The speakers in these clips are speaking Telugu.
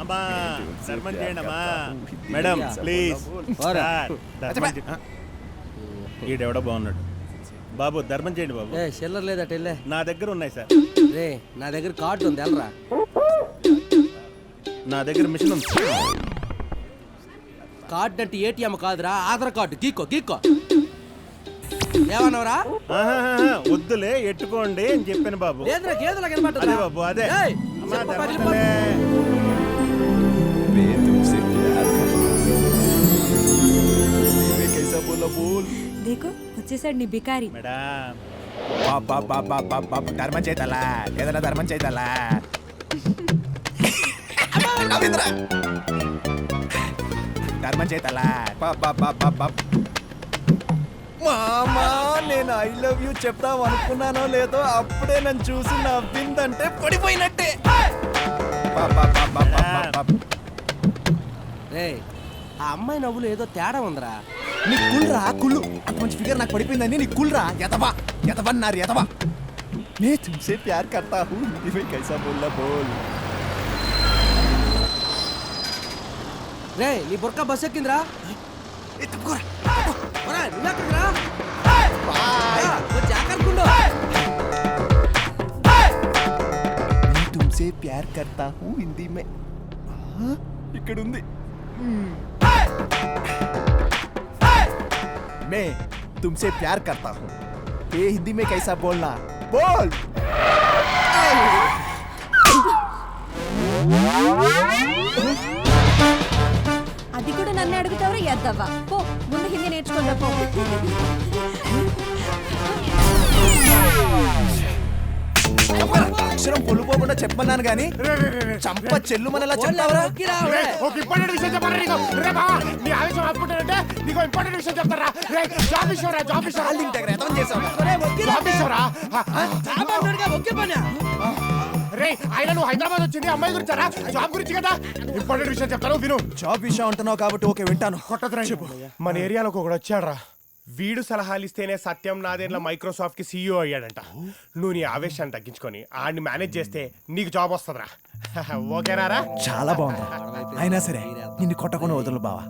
అమ్మా ధర్మం చేయండి అమ్మా. Madam please. ఈడెవడో బాగున్నాడు. బాబు ధర్మం చేయండి బాబు. చిల్లర లేదట వెళ్ళే. నా దగ్గర ఉన్నాయి సార్. రే నా దగ్గర కార్డు ఉంది వెళ్ళరా. నా దగ్గర మిషన్ ఉంది. కార్డు అంటే ఏటీఎం కాదురా, ఆధార్ కార్డు. గీక్కో గీక్కో. ఏమన్నావురా? వద్దులే ఎట్టుకోండి అని చెప్పాను బాబు. లేదురా గేదెలా కనబడదు. అదే బాబు అదే. देखो వచ్చేసాడు నీ బికారి. మేడం ధర్మం చేతలా ఏదైనా ధర్మం చేతలా ధర్మం చేతలా మామా నేను ఐ లవ్ యూ చెప్తాం అనుకున్నానో లేదో అప్పుడే నన్ను చూసి నవ్విందంటే పడిపోయినట్టే. రే ఆ అమ్మాయి నవ్వులు ఏదో తేడా ఉందిరా. నీ కుల్రా కుళ్ళు అంత మంచి ఫిగర్ నాకు పడిపోయిందని నీ కుల్రా ఎదవా ఎదవన్నారు ఎదవా. मैं तुमसे प्यार करता हूँ हिंदी में कैसा बोलना बोल. రే నీ బుర్క బస్ ఎక్కిందిరా. నువ్వెక్కడిరా? జాగ్రత్తగా. मैं तुमसे प्यार करता हूँ हिंदी में ఇక్కడ ఉంది. मैं तुमसे प्यार करता हूँ ये हिंदी में कैसा बोलना बोल. అది కూడా నన్ను అడుగుతావరా ఎద్దవ్వా. పో ముందు హిందీ నేర్చుకుంటా పో. అక్షరం పొల్లుపోకుండా చెప్పన్నాను గాని చంప చెల్లు మనలా చెప్తావరా. ఒక ఇంపార్టెంట్ విషయం చెప్పారా నీకు? రే బా నీ ఆవేశం ఆపుకుంటానంటే నీకు ఇంపార్టెంట్ విషయం చెప్తారా? రే జాబ్ ఇష్టరా జాబ్ ఇష్టరా ఇంటగ్రేతం చేసావు. జాబ్ ఇష్టరా? రే ఆయన నువ్వు హైదరాబాద్ వచ్చింది అమ్మాయి గురించారా? జాబ్ గురించి కదా. ఇంపార్టెంట్ విషయం చెప్తాను విను. జాబ్ విషయం అంటున్నావు కాబట్టి ఓకే వింటాను. కొట్టదురా చెప్పు. మన ఏరియాలోకి ఒకడు వచ్చాడ్రా. వీడు సలహాలు ఇస్తేనే సత్యం నాదేళ్ల మైక్రోసాఫ్ట్ కి సీఈఓ అయ్యాడంట. నువ్వు నీ ఆవేశాన్ని తగ్గించుకొని ఆడిని మేనేజ్ చేస్తే నీకు జాబ్ వస్తుందిరా. ఓకేనారా? చాలా బాగుంది. అయినా సరే నిన్ను కొట్టకుండా వదలు బావా.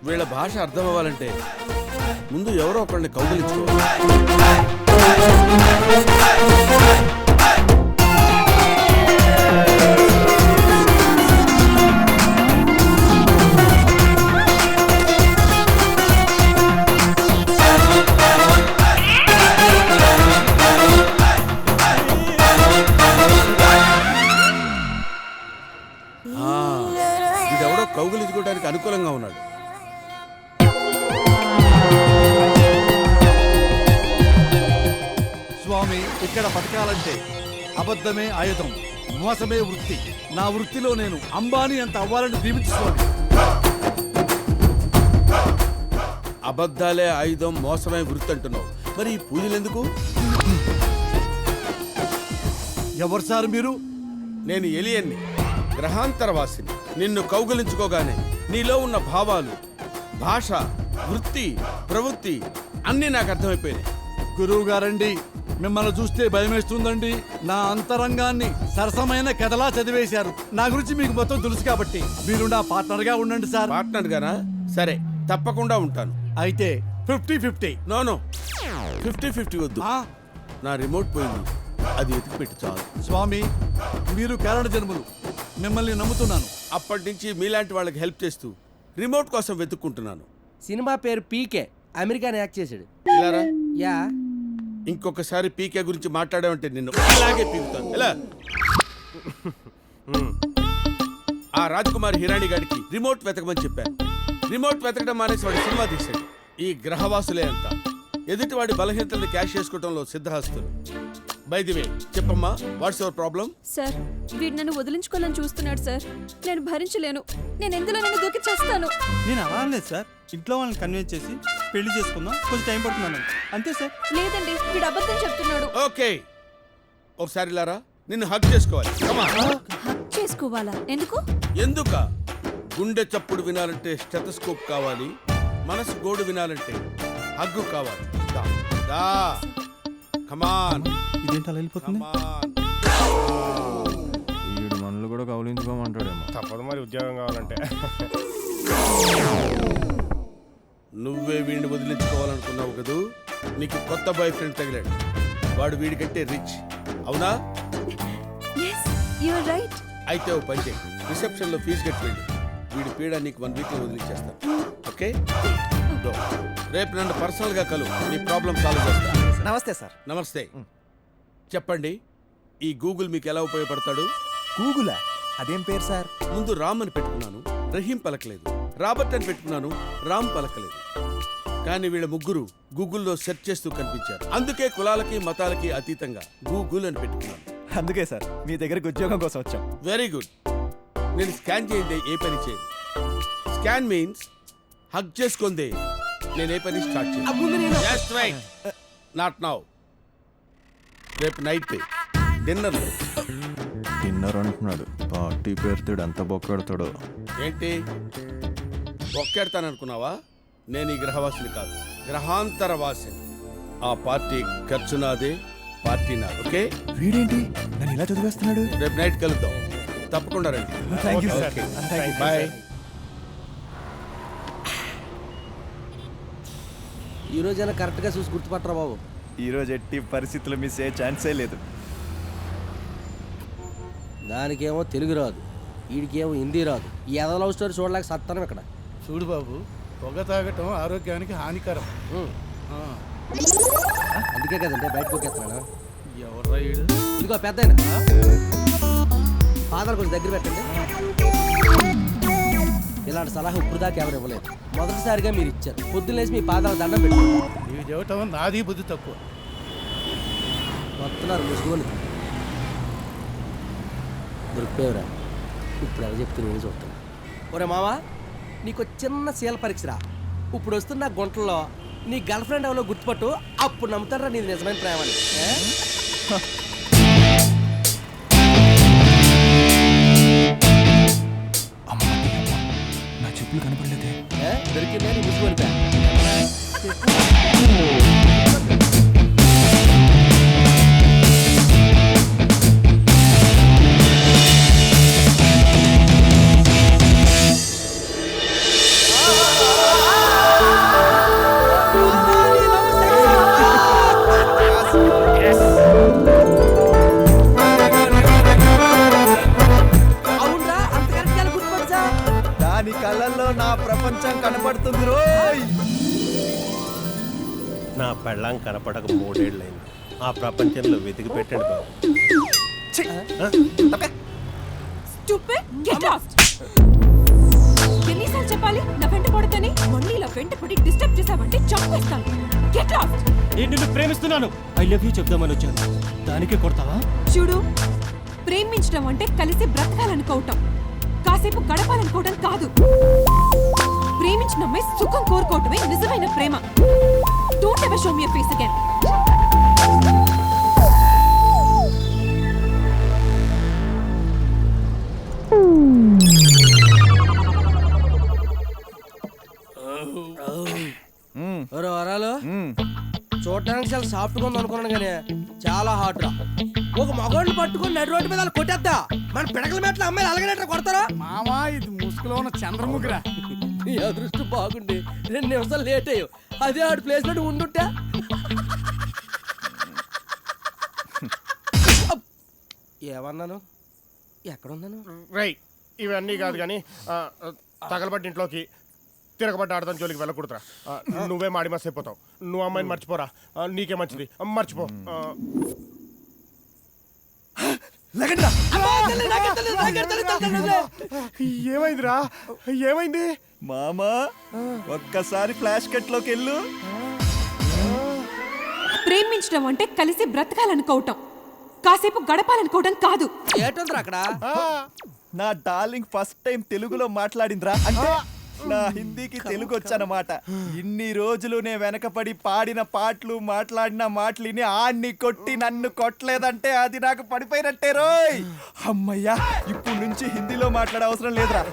వీళ్ళ భాష అర్థం అవ్వాలంటే ముందు ఎవరో ఒకరిని కౌగిలించుకోవాలి. వీడెవడో కౌగిలించుకోవడానికి అనుకూలంగా ఉన్నాడు. స్వామి ఇక్కడ బతకాలంటే అబద్ధమే ఆయుధం, మోసమే వృత్తి. నా వృత్తిలో నేను అంబానీ అంత అవ్వాలని దీవించుకోండి. అబద్ధాలే ఆయుధం, మోసమే వృత్తి అంటున్నావు. మరి ఈ పూజలు ఎందుకు? ఎవరు సార్ మీరు? నేను ఎలియన్ని, గ్రహాంతరవాసిని. నిన్ను కౌగిలించుకోగానే నీలో ఉన్న భావాలు, భాష, వృత్తి, ప్రవృత్తి అన్నీ నాకు అర్థమైపోయినాయి. గురువు గారండి, మిమ్మల్ని చూస్తే భయమేస్తుందండి. నా అంతరంగాన్ని సరసమైన కథలా చదివేశారు. నా గురించి మీకు మొత్తం తెలుసు కాబట్టి మీరు నా పార్ట్నర్గా ఉండండి సార్. పార్ట్నర్ గానా? సరే, తప్పకుండా ఉంటాను. అయితే 50-50. నో 50-50 వద్దు. నా రిమోట్ పోయింది, అది వెతికి పెట్టి చాలు. స్వామి మీరు కారణ జన్మలు, మిమ్మల్ని నమ్ముతున్నాను. అప్పటి నుంచి మీలాంటి వాళ్ళకి హెల్ప్ చేస్తూ రిమోట్ కోసం వెతుక్కుంటున్నాను. సినిమా పేరు పీకే, అమెరికాని యాక్ట్ చేశాడు. ఇలారా, యా ఇంకొకసారి పీకే గురించి మాట్లాడామంటే నిన్ను అలాగే పీకుతాను. ఎలా ఆ రాజ్కుమార్ హిరాణి గారికి రిమోట్ వెతకమని చెప్పాను. రిమోట్ వెతకడం మానేసి వాడు సినిమా తీశాడు. ఈ గ్రహవాసులే అంతా ఎదుటివాడి బలహీనతల్ని క్యాష్ చేసుకోవడంలో సిద్ధహస్తులు. బై ది వే, చెప్పమ్మా, వాట్స్ యువర్ ప్రాబ్లం? సార్ వీడు నన్ను వదిలించుకోవాలని చూస్తున్నాడు సార్. నేను భరించలేను. నేను ఎందులో నన్ను దూకి చేస్తాను. నేను అలా అనలేదు సార్. ఇంట్లో వాళ్ళని కన్విన్స్ చేసి పెళ్లి చేసుకుందాం, కొంచెం టైం పడుతున్నాను అంతే సార్. లేదండి, వీడు అబద్ధం చెప్తున్నాడు. ఓకే, ఒకసారి లారా, నిన్ను హగ్ చేసుకోవాలి. Come on. హక్ చేసుకోవాలా? ఎందుకు? ఎందుక? గుండె చప్పుడు వినాలంటే స్టెథోస్కోప్ కావాలి, మనసు గోడు వినాలంటే హగ్గు కావాలి. దా, దా. Come on. ఇదేంటి అలా వెళ్ళిపోతుంది? Come on. ఈడు మనల్ని కూడా కౌలించుకోమంటాడేమో. తప్పదు మరి ఉద్యోగం కావాలంటే. నువ్వే వీడిని వదిలించుకోవాలనుకున్నావు కదూ. నీకు కొత్త బాయ్ ఫ్రెండ్ తగిలాడు. వాడు వీడికంటే రిచ్, అవునా? yes you are right. అయితే ఓ పని చేయి, రిసెప్షన్ లో ఫీజు కట్టి వెళ్ళి వీడి పీడ నీకు 1 వీక్ లో వదిలించేస్తాను. ఓకే? Go. రేపు నన్ను పర్సనల్ గా కలు, నీ ప్రాబ్లం సాల్వ్ చేస్తా. నమస్తే సార్. నమస్తే. చెప్పండి, ఈ గూగుల్ మీకు ఎలా ఉపయోగపడతాడు? గూగులా? అదేం పేరు సార్? ముందు రామ్ అని పెట్టుకున్నాను, రహీం పలకలేదు. రాబర్ట్ అని పెట్టుకున్నాను, రామ్ పలకలేదు. కానీ వీళ్ళ ముగ్గురు గూగుల్లో సెర్చ్ చేస్తూ కనిపించారు. అందుకే కులాలకి మతాలకి అతీతంగా గూగుల్ అని పెట్టుకున్నాను. అందుకే సార్ మీ దగ్గరకు ఉద్యోగం కోసం వచ్చాం. Very good. నేను స్కాన్ చేయండి ఏ పని చేయను. స్కాన్ మీన్స్ హగ్ చేసుకుందే నేను ఏ పని స్టార్ట్ చేయను. Just right, not now. రేపు నైట్ డిన్నర్. డిన్నర్ అంటున్నాడు, పార్టీ పేరుతాడు, ఎంత బొక్కెడతాడో. ఏంటి ఒక్కెడతాననుకున్నావా? నేను ఈ గ్రహవాసిని కాదు, గ్రహాంతర వాసిని. ఆ పార్టీ ఖర్చు నాదే, పార్టీ నాది. ఓకే? వీడేంటి నన్ను ఇలా చదివేస్తున్నాడు? రేపు నైట్ కలుద్దాం, తప్పకుండా రండి. Thank you Okay, sir. sir. Thank you. Bye. ఈ రోజైనా కరెక్ట్గా చూసి గుర్తుపట్టరా బాబు. ఈరోజు ఎట్టి పరిస్థితులు మిస్ అయ్యే ఛాన్సే లేదు. దానికేమో తెలుగు రాదు, వీడికేమో హిందీ రాదు. ఈ ఎదో లవ్ స్టోరీ చూడలేక సత్తానం ఇక్కడ. చూడు బాబు, పొగ తాగటం ఆరోగ్యానికి హానికరం. అందుకే కదంటే బయటకు ఒకేస్తున్నాను. ఎవర్రా ఈడు? ఇదిగో పెద్ద ఫాదర్ కొంచెం దగ్గర పెట్టండి. ఇలాంటి సలహా ఇప్పుడు దాకా ఎవరు ఇవ్వలేదు. మొదటిసారిగా మీరు ఇచ్చారు. పొద్దున్నేసి మీ పాదాల దండం పెట్టుకుంటారు. నీవు చెబుతాం నాది బుద్ధి తక్కువ. వస్తున్నారు ముసుగుని. దొరికిపోయావురా. ఇప్పుడు ఎలా చెప్తే నేను చూస్తాను. ఒరే మావా, నీకు చిన్న శీల పరీక్షరా. ఇప్పుడు వస్తున్న గుంటల్లో నీ గర్ల్ ఫ్రెండ్ ఎవరో గుర్తుపట్టు, అప్పుడు నమ్ముతారా నీది నిజమైన ప్రేమని. నా చెప్పులు కనపడలేదే. దొరికిందే నీ ముసుగుని. అవునరా, అంత కరెక్ట్గా గుర్తుపట్టా. దాని కళ్ళల్లో నా ప్రపంచం కనపడుతుంది రోయ్. నా పెళ్ళాం కనపడక 3 ఏళ్ళైంది. ఆ ప్రపంచంలో వెతికి పెట్టండి బాబు. Stupid, get lost. ఎన్నిసార్లు చెప్పాలి నా వెంట పడకని? మళ్ళీ ఇలా వెంట పడి డిస్టర్బ్ చేసావంటే చంపేస్తాను. Get lost. నేను నిన్ను ప్రేమిస్తున్నాను, ఐ లవ్ యూ చెప్దామని వచ్చాను. దానికే కొడతావా? చూడు, ప్రేమించడం అంటే కలిసి బ్రతకాలనుకోవటం, కాసేపు గడపాలనుకోవటం కాదు. ప్రేమించిన అమ్మాయి సుఖం కోరుకోవటమే నిజమైన ప్రేమ. Don't ever show me your face again. ఒరే వరాలు, చూడటానికి చాలా సాఫ్ట్గా ఉంది అనుకున్నాను కానీ చాలా హాట్ రా. ఒక మగోడిని పట్టుకుని నడి రోడ్డు మీద కొట్టేద్దా, మన పిడకల మెట్ల అమ్మాయిలు అలగనట్టు కొడతారా? మామా, ఇది ముసుగులో ఉన్న చంద్రముఖిరా. నీ అదృష్టం బాగుండి 2 నిమిషాలు లేట్ అయ్యావు. అదే ఆడి ప్లేస్ లో ఉండుంటా. ఏమన్నాను? ఎక్కడున్నాను? రైట్, ఇవన్నీ కాదు కానీ తగలబట్టి ఇంట్లోకి తిరగబడ్డ ఆడదాని జోలికి వెళ్ళకూడదురా. నువ్వే మాడి మస్ అయిపోతావు. నువ్వు అమ్మాయిని మర్చిపోరా, నీకే మంచిది. మర్చిపో. ఏమైందిరా? ఏమైంది మామా? ఒక్కసారి ఫ్లాష్ కట్ లోకి వెళ్ళు. ప్రేమించడం అంటే కలిసి బ్రతకాలనుకోవటం, కాసేపు గడపాలనుకోవటం కాదు. ఏటుందిరా అక్కడ? నా డార్లింగ్ ఫస్ట్ టైం తెలుగులో మాట్లాడిందిరా. అంటే నా హిందీకి తెలుగు వచ్చానమాట. ఇన్ని రోజులు నే వెనకపడి పాడిన పాటలు మాట్లాడిన మాటలిని ఆన్ని కొట్టి నన్ను కొట్టలేదంటే అది నాకు పడిపోయినట్టే రోయ్. అమ్మయ్యా, ఇప్పుడు నుంచి హిందీలో మాట్లాడే అవసరం లేదురా.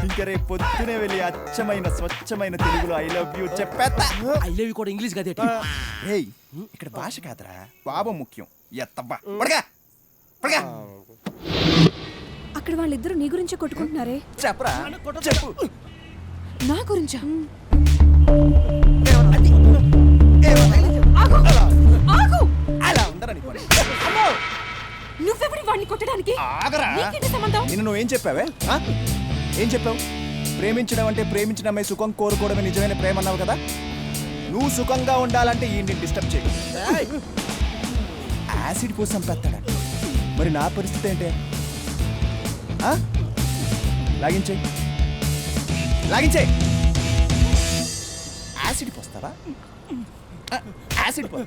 ఇంకా రేపు పొద్దునే వెళ్ళి అచ్చమైన స్వచ్ఛమైన తెలుగులో ఐ లవ్ యూ చెప్పేస్తా. ఐ లవ్ యూ కూడా ఇంగ్లీష్ కదే. రేయ్, ఇక్కడ భాష కాదురా, భావం ముఖ్యం. ఎత్తబ్బా పడగా పడగా. అక్కడ వాళ్ళిద్దరూ నీ గురించే కొట్టుకుంటున్నారే. చెప్పరా, చెప్పు. నా గురించా? అలా ఉండరా నీ పని. నువ్వెవడి వాడిని కొట్టడానికి? ఆగరా. నీకేంటి సంబంధం? నిన్ను నువ్వేం చెప్పావే? ఏం చెప్పావు? ప్రేమించడం అంటే ప్రేమించడమే సుఖం కోరుకోవడమే నిజమైన ప్రేమ అన్నావు కదా. నువ్వు సుఖంగా ఉండాలంటే ఈ డిస్టర్బ్ చేయి. యాసిడ్ కోసం పెడతాడా? మరి నా పరిస్థితి ఏంటే? లాగించే లాగించే. యాసిడ్ పోస్తావా? యాసిడ్ పో.